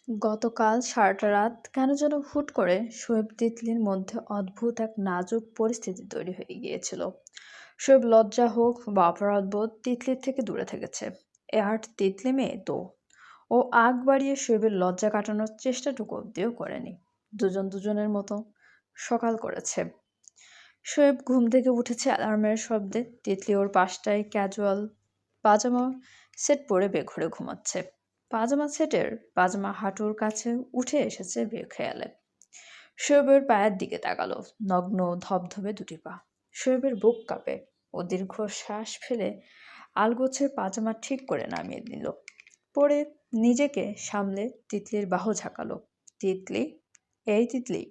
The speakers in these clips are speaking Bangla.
গতকাল সারাটা রাত কেন যেন হুট করে শোয়েব তিতলির মধ্যে অদ্ভুত এক নাজুক পরিস্থিতি তৈরি হয়ে গিয়েছিল। শোয়েব লজ্জা হোক বা অপরাধবোধ তিতলির থেকে দূরে থেকেছে। এ আর তিতলি মেয়ে তো, ও আগ বাড়িয়ে শোয়েবের লজ্জা কাটানোর চেষ্টাটুকু অব্দিও করেনি। দুজন দুজনের মতো সকাল করেছে। শোয়েব ঘুম থেকে উঠেছে অ্যালার্মের শব্দে। তিতলি ওর পাশটায় ক্যাজুয়াল পাজামা সেট পরে বেঘরে ঘুমাচ্ছে। পাজামা সেটের পাজামা হাঁটুর কাছে উঠে এসেছে বেখেয়ালে। শোয়েবের পায়ের দিকে তাকালো। নগ্ন ধবধবে দুটি পা। শোয়েবের বুক কাঁপে। ও দীর্ঘ শ্বাস ফেলে আলগোছের পাজামা ঠিক করে নামিয়ে নিল। পরে নিজেকে সামলে তিতলির বাহু ঝাঁকালো। তিতলি, এই তিতলি,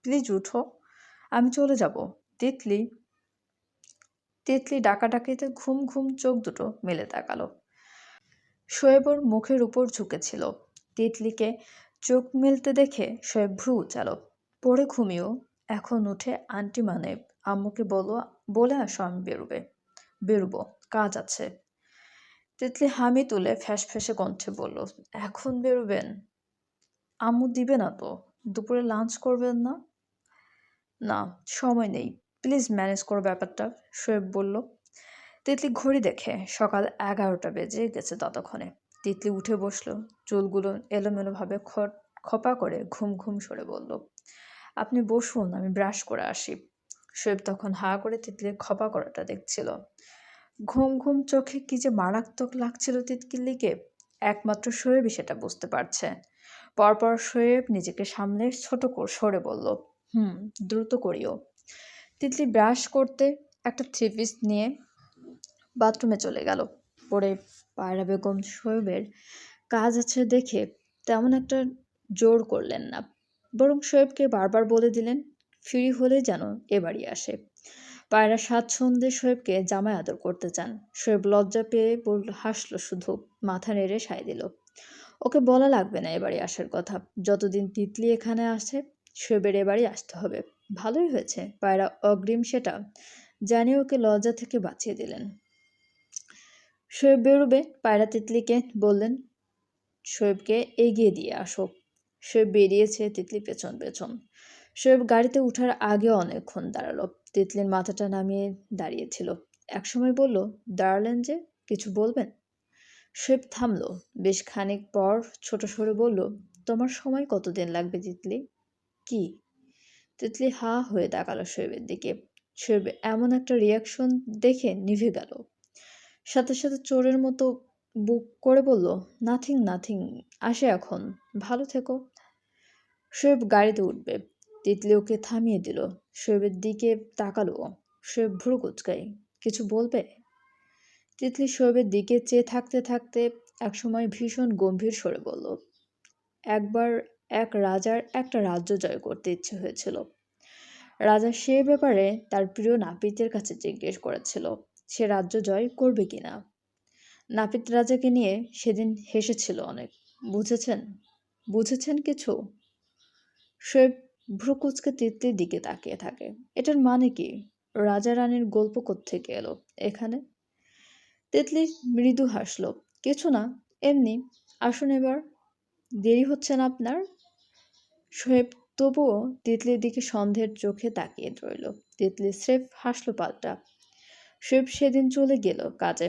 প্লিজ উঠো, আমি চলে যাব। তিতলি। তিতলি ডাকাডাকিতে ঘুম ঘুম চোখ দুটো মেলে তাকালো। শোয়েব ওর মুখের উপর ঝুঁকেছিল। তিতলিকে চোখ মেলতে দেখে শোয়েব ভ্রু উচালো। পড়ে ঘুমিয়েও এখন উঠে আন্টি মানে আম্মুকে বলে আসো আমি বেরুবো, কাজ আছে। তিতলি হামি তুলে ফ্যাঁসে কণ্ঠে বলল, এখন বেরোবেন? আম্মু দিবে না তো? দুপুরে লাঞ্চ করবেন না? না, সময় নেই, প্লিজ ম্যানেজ করো ব্যাপারটা, শোয়েব বলল। তিতলি ঘড়ি দেখে সকাল 11টা বেজে গেছে ততক্ষণে। তিতলি উঠে বসলো, চুলগুলো এলোমেলোভাবে খপা করে ঘুম ঘুম সরে বলল, আপনি বসুন, আমি ব্রাশ করে আসি। শোয়েব তখন হা করে তিতলির খপা করাটা দেখছিল। ঘুম ঘুম চোখে কি যে মারাত্মক লাগছিল তিতলিকে, একমাত্র শোয়েবই সেটা বুঝতে পারছে। পরপর শোয়েব নিজেকে সামলে ছোট সরে বলল, দ্রুত করিও। তিতলি ব্রাশ করতে একটা থ্রি পিস নিয়ে বাথরুমে চলে গেল। পরে পায়রা বেগম শোয়েবের কাজ আছে দেখে তেমন একটা জোর করলেন না, বরং শোয়েবকে বারবার বলে দিলেন ফ্রি হলে যেন এ বাড়ি আসে। পায়রা স্বাচ্ছন্দ্যে শোয়েবকে জামাই আদর করতে চান। শোয়েব লজ্জা পেয়ে হাসলো শুধু, মাথা নেড়ে সায় দিল। ওকে বলা লাগবে না এবাড়ি আসার কথা। যতদিন তিতলি এখানে আসে শোয়েবের এবাড়ি আসতে হবে। ভালোই হয়েছে পায়রা অগ্রিম সেটা জানিয়ে ওকে লজ্জা থেকে বাঁচিয়ে দিলেন। শোয়েব বেরোবে, পায়রা তিতলিকে বললেন শোয়েবকে এগিয়ে দিয়ে আসো। শোয়েব বেরিয়েছে, তিতলি পেছন পেছন। শোয়েব গাড়িতে উঠার আগে অনেকক্ষণ দাঁড়ালো। তিতলির মাথাটা নামিয়ে দাঁড়িয়েছিল। একসময় বলল, দাঁড়ালেন যে, কিছু বলবেন? শোয়েব থামলো। বেশ খানিক পর ছোট সরে বলল, তোমার সময় কতদিন লাগবে তিতলি? কি? তিতলি হা হয়ে তাকালো শোয়েবের দিকে। শোয়েব এমন একটা রিয়াকশন দেখে নিভে গেল। সাথে সাথে চোরের মতো বুক করে বলল, নাথিং নাথিং, আসে এখন, ভালো থেকো। শোয়েব গাড়িতে উঠবে। তিতলি ওকে থামিয়ে দিল। শোয়েবের দিকে তাকালো। শোয়েব ভ্রু কুঁচকায়, কিছু বলবে? তিতলি শোয়েবের দিকে চেয়ে থাকতে থাকতে একসময় ভীষণ গম্ভীর স্বরে বলল, একবার এক রাজার একটা রাজ্য জয় করতে ইচ্ছে হয়েছিল। রাজা সে ব্যাপারে তার প্রিয় নাপিতের কাছে জিজ্ঞেস করেছিল সে রাজ্য জয় করবে কিনা। নাপিত রাজাকে নিয়ে সেদিন হেসেছিল অনেক। বুঝেছেন? বুঝেছেন কিছু? শোয়েব ভ্রু কুঁচকে তিতলির দিকে তাকিয়ে থাকে। এটার মানে কি? রাজা রানীর গল্প কোত্থেকে এলো এখানে? তিতলি মৃদু হাসল, কিছু না, এমনি। আসুন এবার, দেরি হচ্ছে না আপনার? শোয়েব তবুও তিতলির দিকে সন্দেহের চোখে তাকিয়ে রইল। তিতলি স্রেফ হাসল পাল্টা। শোয়েব সেদিন চলে গেল কাজে।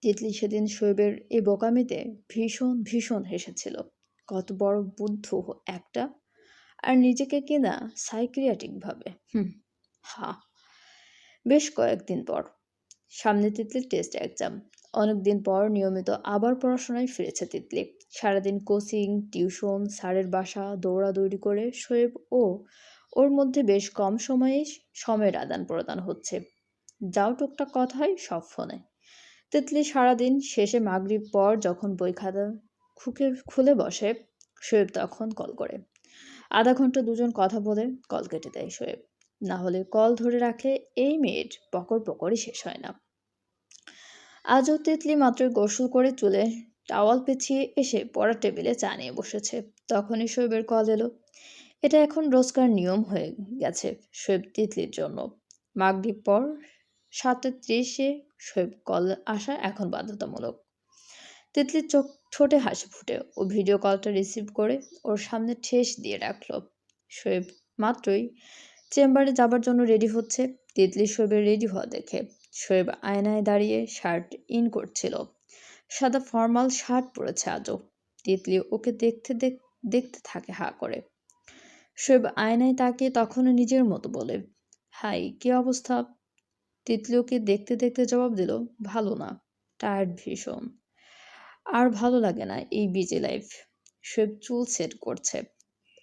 তিতলি সেদিন শোয়েবের এই বোকামিতে ভীষণ ভীষণ হেসেছিল। কত বড় বুদ্ধ একটা, আর নিজেকে কিনা সাইকিয়াট্রিক ভাবে। হা। বেশ কয়েকদিন পর সামনে তিতলির টেস্ট এক্সাম। অনেকদিন পর নিয়মিত আবার পড়াশোনায় ফিরেছে তিতলি। সারাদিন কোচিং, টিউশন, স্যারের বাসা দৌড়াদৌড়ি করে শোয়েব ও ওর মধ্যে বেশ কম সময়েই সময়ের আদান প্রদান হচ্ছে। যাও টুকটাক কথা হয় সব ফোনে। তিতলি সারাদিন শেষে মাগরিব পর যখন বই খাতা খুলে বসে, শোয়েব তখন কল করে। আধা ঘন্টা দুজন কথা বলে কল কেটে দেয় শোয়েব। না হলে কল ধরে রাখলে এই মেয়ের পকর পকরই শেষ হয় না। আজও তিতলি মাত্রই গোসল করে চুলে টাওয়াল পেঁচিয়ে এসে পড়ার টেবিলে চা নিয়ে বসেছে। তখনই শোয়েবের কল এলো। এটা এখন রোজকার নিয়ম হয়ে গেছে শোয়েব তিতলির জন্য। মাগরিব পর 7:30 শোয়েব কল আসা এখন বাধ্যতামূলক। তিতলির চোখ ঠোঁটে হাসি ফুটে ও ভিডিও কলটা রিসিভ করে ওর সামনে ঠেস দিয়ে রাখলো। শোয়েব মাত্রই চেম্বারে যাবার জন্য রেডি হচ্ছে। তিতলি শোয়েবের রেডি হওয়া দেখে শোয়েব আয়নায় দাঁড়িয়ে শার্ট ইন করছিল। সাদা ফর্মাল শার্ট পরেছে আজও। তিতলি ওকে দেখতে থাকে হা করে। শোয়েব আয়নায় তাকিয়ে তখনও নিজের মতো বলে, হাই, কি অবস্থা? তিতলি ওকে দেখতে জবাব দিল, ভালো না, টায়ার্ড ভীষণ। আর ভালো লাগে না এই বিজি লাইফ। শোয়েব চুল সেট করছে।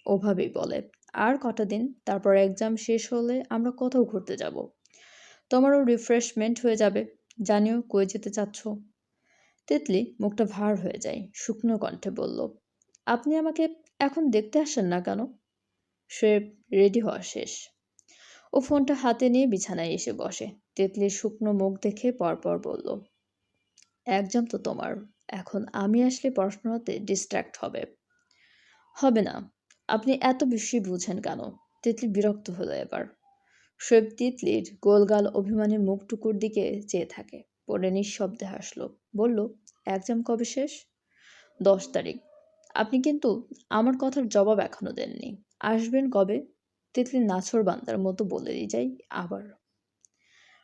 ওভাবেই বলে, আর কটা দিন, তারপর এক্সাম শেষ হলে আমরা কোথাও ঘুরতে যাব। তোমারও রিফ্রেশমেন্ট হয়ে যাবে। জানিও কই যেতে চাচ্ছ। তিতলি মুখটা ভার হয়ে যায়, শুকনো কণ্ঠে বলল, আপনি আমাকে এখন দেখতে আসেন না কেন? শোয়েব রেডি হওয়া শেষ। ও ফোনটা হাতে নিয়ে বিছানায় এসে বসে। তিতলির শুকনো মুখ দেখে পরপর বলল, এক্সাম তো তোমার, এখন আমি আসলে পড়াশোনাতে ডিস্ট্র্যাক্ট হবে। হবে না, আপনি এত বেশি বুঝেন কেন? তিতলি বিরক্ত হলো এবার। শোয়েব তিতলির গোলগাল অভিমানী মুখটুকুর দিকে চেয়ে থাকে, পরে নিঃশব্দে হাসলো, বলল, এক্সাম কবে শেষ? 10 তারিখ। আপনি কিন্তু আমার কথার জবাব এখনো দেননি। আসবেন কবে? তিতলি নাছোড়বান্দার মতো বলে যায় আবার।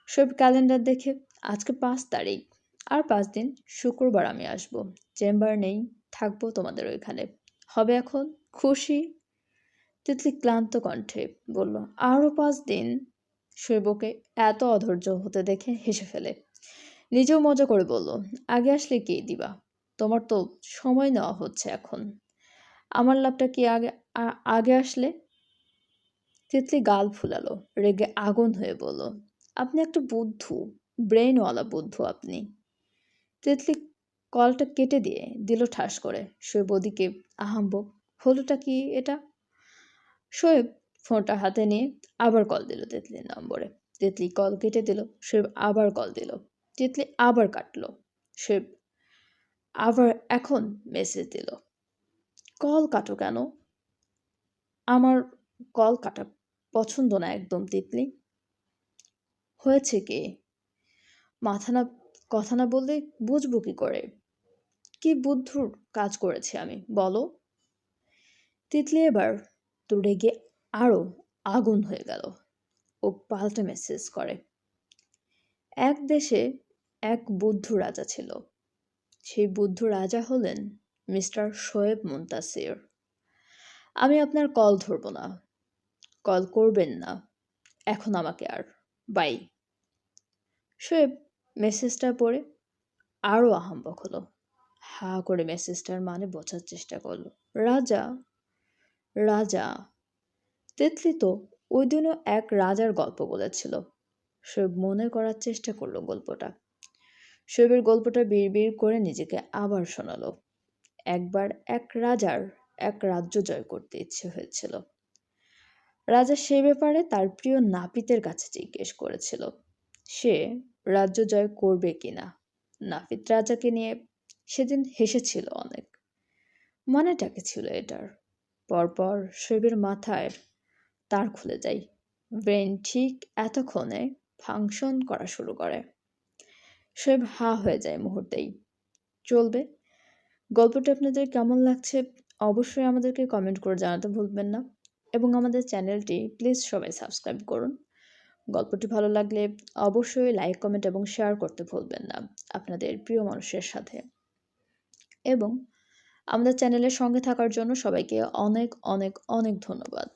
শোয়েব ক্যালেন্ডার দেখে, আজকে 5 তারিখ, আর 5 দিন, শুক্রবার আমি আসবো। চেম্বার নেই, থাকবো তোমাদের ওইখানে। হবে এখন? খুশি? তিতলি ক্লান্ত কণ্ঠে বলল, আরও 5 দিন? শোয়েব ওকে এত অধৈর্য হতে দেখে হেসে ফেলে। নিজেও মজা করে বলল, আগে আসলে কি দিবা? তোমার তো সময় নেওয়া হচ্ছে এখন। আমার লাভটা কি আগে আসলে? তিতলি গাল ফুলালো, রেগে আগুন হয়ে বলল, আপনি একটা বুদ্ধু, ব্রেইনওয়ালা বুদ্ধু আপনি। তিতলি কলটা কেটে দিয়ে দিল ঠাস করে। শোয়েব ওদিকে আহাম্বক, হলোটা কি এটা? শোয়েব ফোনটা হাতে নিয়ে আবার কল দিল তিতলির নম্বরে। তিতলি কল কেটে দিল। শোয়েব আবার কল দিল। তিতলি আবার কাটলো। শোয়েব আবার এখন মেসেজ দিল, কল কাটো কেন? আমার কল কাটা পছন্দ না একদম তিতলি। হয়েছে কি? মাথা না, কথা না বললে বুঝবো কি করে? কি বুদ্ধুর কাজ করেছি আমি, বলো? তিতলি এবার তো রেগে আরো আগুন হয়ে গেল। ও পাল্টে মেসেজ করে, এক দেশে এক বুদ্ধ রাজা ছিল। সেই বুদ্ধ রাজা হলেন মিস্টার শোয়েব মুনতাসির। আমি আপনার কল ধরব না, কল করবেন না এখন আমাকে আর। বাই। শোয়েব মেসেজটা পড়ে আরও আহাম্বক হলো। হা করে মেসেজটার মানে বোঝার চেষ্টা করলো। রাজা, রাজা। তিতলি তো ওই দিনও এক রাজার গল্প বলেছিল। শোয়েব মনে করার চেষ্টা করলো গল্পটা। শোয়েবের গল্পটা বিড়বিড় করে নিজেকে আবার শোনালো। একবার এক রাজার এক রাজ্য জয় করতে ইচ্ছে হয়েছিল। রাজা সে ব্যাপারে তার প্রিয় নাপিতের কাছে জিজ্ঞেস করেছিল, সে রাজ্য জয় করবে কিনা। নাপিত রাজাকে নিয়ে সেদিন হেসেছিল অনেক। মানেটা কি ছিল এটার? পরপর শোয়েবের মাথায় তার খুলে যায়। ব্রেন ঠিক এতক্ষণে ফাংশন করা শুরু করে। শোয়েব হা হয়ে যায় মুহূর্তেই। চলবে। গল্পটা আপনাদের কেমন লাগছে অবশ্যই আমাদেরকে কমেন্ট করে জানাতে ভুলবেন না, এবং আমাদের চ্যানেলটি প্লিজ সবাই সাবস্ক্রাইব করুন। গল্পটি ভালো লাগলে অবশ্যই লাইক, কমেন্ট এবং শেয়ার করতে ভুলবেন না আপনাদের প্রিয় মানুষের সাথে। এবং আমাদের চ্যানেলের সঙ্গে থাকার জন্য সবাইকে অনেক অনেক অনেক ধন্যবাদ।